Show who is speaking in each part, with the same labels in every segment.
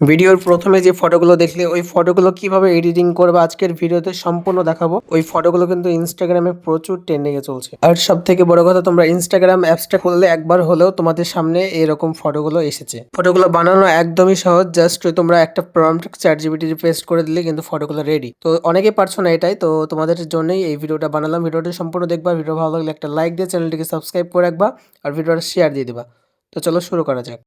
Speaker 1: ভিডিওর প্রথমে যে ফটোগুলো দেখলে ওই ফটোগুলো কিভাবে এডিটিং করবে আজকের ভিডিওতে সম্পূর্ণ দেখাবো। ওই ফটোগুলো কিন্তু ইনস্টাগ্রামে প্রচুর ট্রেন্ডিংয়ে চলছে। আর সব থেকে বড় কথা, তোমরা ইনস্টাগ্রাম অ্যাপসটা খুললে একবার হলেও তোমাদের সামনে এরকম ফটোগুলো এসেছে। ফটোগুলো বানানো একদমই সহজ, জাস্ট তোমরা একটা প্রম্পট চ্যাটজিপিটি পেস্ট করে দিলে কিন্তু ফটোগুলো রেডি। তো অনেকেই পারছো না এটাই, তো তোমাদের জন্যই এই ভিডিওটা বানালাম। ভিডিওটা সম্পূর্ণ দেখবা, ভিডিও ভালো লাগলে একটা লাইক দিয়ে চ্যানেলটিকে সাবস্ক্রাইব করে রাখবা আর ভিডিওটা শেয়ার দিয়ে দিবা। তো চলো শুরু করা যাক।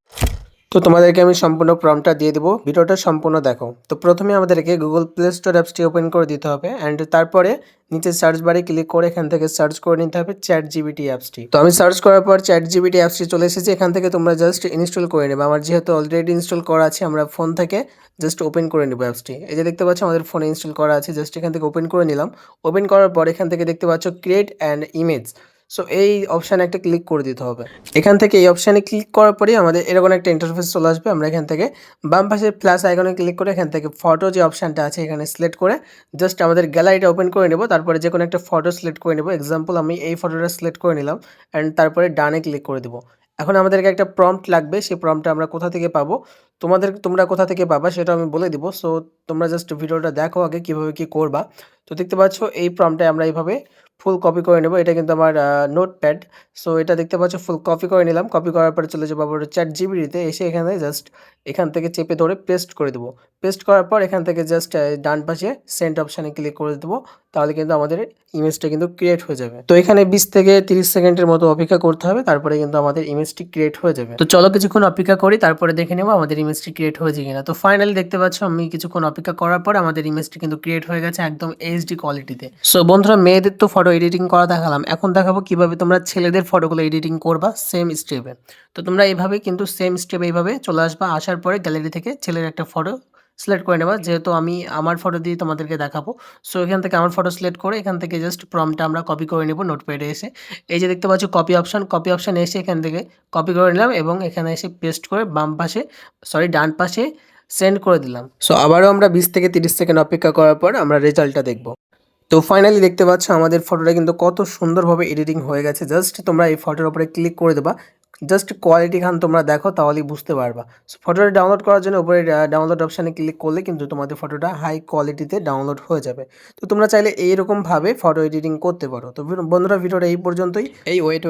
Speaker 1: তো তোমাদেরকে আমি সম্পূর্ণ প্রম্পটটা দিয়ে দেবো, ভিডিওটা সম্পূর্ণ দেখো। তো প্রথমে আমাদেরকে গুগল প্লে স্টোর অ্যাপসটি ওপেন করে দিতে হবে অ্যান্ড তারপরে নিচে সার্চ বারে ক্লিক করে এখান থেকে সার্চ করে নিতে হবে চ্যাট জিপিটি অ্যাপসটি। তো আমি সার্চ করার পর চ্যাট জিপিটি অ্যাপসটি চলে এসেছে। এখান থেকে তোমরা জাস্ট ইনস্টল করে নেবে। আমার যেহেতু অলরেডি ইনস্টল করা আছে, আমরা ফোন থেকে জাস্ট ওপেন করে নেবো অ্যাপসটি। এই যে দেখতে পাচ্ছ আমাদের ফোনে ইনস্টল করা আছে, জাস্ট এখান থেকে ওপেন করে নিলাম। ওপেন করার পর এখান থেকে দেখতে পাচ্ছ ক্রিয়েট অ্যান্ড ইমেজ। সো এই অপশানে একটা ক্লিক করে দিতে হবে। এখান থেকে এই অপশানে ক্লিক করার পরেই আমাদের এরকম একটা ইন্টারফেস চলে আসবে। আমরা এখান থেকে বাম পাশে প্লাস আইকনে ক্লিক করে এখান থেকে ফটো যে অপশানটা আছে এখানে সিলেক্ট করে জাস্ট আমাদের গ্যালারিটা ওপেন করে নেব। তারপরে যে কোনো একটা ফটো সিলেক্ট করে নেব। এক্সাম্পল আমি এই ফটোটা সিলেক্ট করে নিলাম অ্যান্ড তারপরে ডানে ক্লিক করে দেবো। এখন আমাদেরকে একটা প্রম্পট লাগবে, সেই প্রম্পটটা আমরা কোথা থেকে পাবো, তোমরা কোথা থেকে পাবা সেটা আমি বলে দিব। সো তোমরা জাস্ট ভিডিওটা দেখো আগে কীভাবে কী করবা। তো দেখতে পাচ্ছ এই প্রম্পটে আমরা এইভাবে ফুল কপি করে নেব। এটা কিন্তু আমার নোটপ্যাড। সো এটা দেখতে পাচ্ছ ফুল কপি করে নিলাম। কপি করার পরে চলে যাবো আবার চ্যাট জিপিটিতে, এসে এখানে জাস্ট এখান থেকে চেপে ধরে পেস্ট করে দেবো। পেস্ট করার পর এখান থেকে জাস্ট ডান পাশে সেন্ড অপশানে ক্লিক করে দেবো। তাহলে কিন্তু আমাদের ইমেজটা কিন্তু ক্রিয়েট হয়ে যাবে। তো এখানে 20 থেকে 30 সেকেন্ডের মতো অপেক্ষা করতে হবে, তারপরে কিন্তু আমাদের ইমেজটি ক্রিয়েট হয়ে যাবে। তো চলো কিছুক্ষণ অপেক্ষা করি, তারপরে দেখে নেবো আমাদের ইমেজটি ক্রিয়েট হয়েছে কিনা। তো ফাইনালি দেখতে পাচ্ছ আমি কিছুক্ষণ অপেক্ষা করার পর আমাদের ইমেজটি কিন্তু ক্রিয়েট হয়ে গেছে একদম এইচডি কোয়ালিটিতে। সো বন্ধুরা, মেয়েদের তো ফটো এডিটিং করা দেখালাম, এখন দেখাবো কিভাবে তোমরা ছেলেদের ফটোগুলো এডিটিং করবা সেম স্টেপে। তো তোমরা এইভাবে কিন্তু সেম স্টেপে এইভাবে চলে আসবা। আসার পরে গ্যালারি থেকে ছেলের একটা ফটো সিলেক্ট করে নেবা। যেহেতু আমি আমার ফটো দিয়ে তোমাদেরকে দেখাবো, সো এখান থেকে আমার ফটো সিলেক্ট করে এখান থেকে জাস্ট প্রম্পটটা আমরা কপি করে নেব নোটপ্যাডে এসে। এই যে দেখতে পাচ্ছ কপি অপশান এসে এখান থেকে কপি করে নিলাম এবং এখানে এসে পেস্ট করে ডান পাশে সেন্ড করে দিলাম। সো আবারও আমরা 20 থেকে 30 সেকেন্ড অপেক্ষা করার পর আমরা রেজাল্টটা দেখব। তো ফাইনালি দেখতে পাচ্ছ আমাদের ফটোটা কিন্তু কত সুন্দরভাবে এডিটিং হয়ে গেছে। জাস্ট তোমরা এই ফটোর উপরে ক্লিক করে দেবা, জাস্ট কোয়ালিটি খান তোমরা দেখো তাহলেই বুঝতে পারবা। সো ফটোটা ডাউনলোড করার জন্য উপরে ডাউনলোড অপশানে ক্লিক করলে কিন্তু তোমাদের ফটোটা হাই কোয়ালিটিতে ডাউনলোড হয়ে যাবে। তো তোমরা চাইলে এইরকমভাবে ফটো এডিটিং করতে পারো। তো বন্ধুরা, ভিডিওটা এই পর্যন্তই। ওয়েট,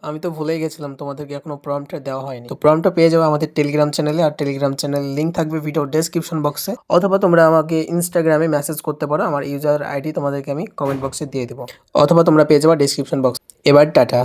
Speaker 1: আমি তো ভুলেই গেছিলাম, তোমাদেরকে এখনো প্রম্পটটা দেওয়া হয়নি। তো প্রম্পটটা পেয়ে যাবে আমাদের টেলিগ্রাম চ্যানেলে, আর টেলিগ্রাম চ্যানেলের লিঙ্ক থাকবে ভিডিও ডেসক্রিপশন বক্সে, অথবা তোমরা আমাকে ইনস্টাগ্রামে মেসেজ করতে পারো। আমার ইউজার আইডি তোমাদেরকে আমি কমেন্ট বক্সে দিয়ে দেবো, অথবা তোমরা পেয়ে যাবে ডেসক্রিপশন বক্স। এবার টাটা।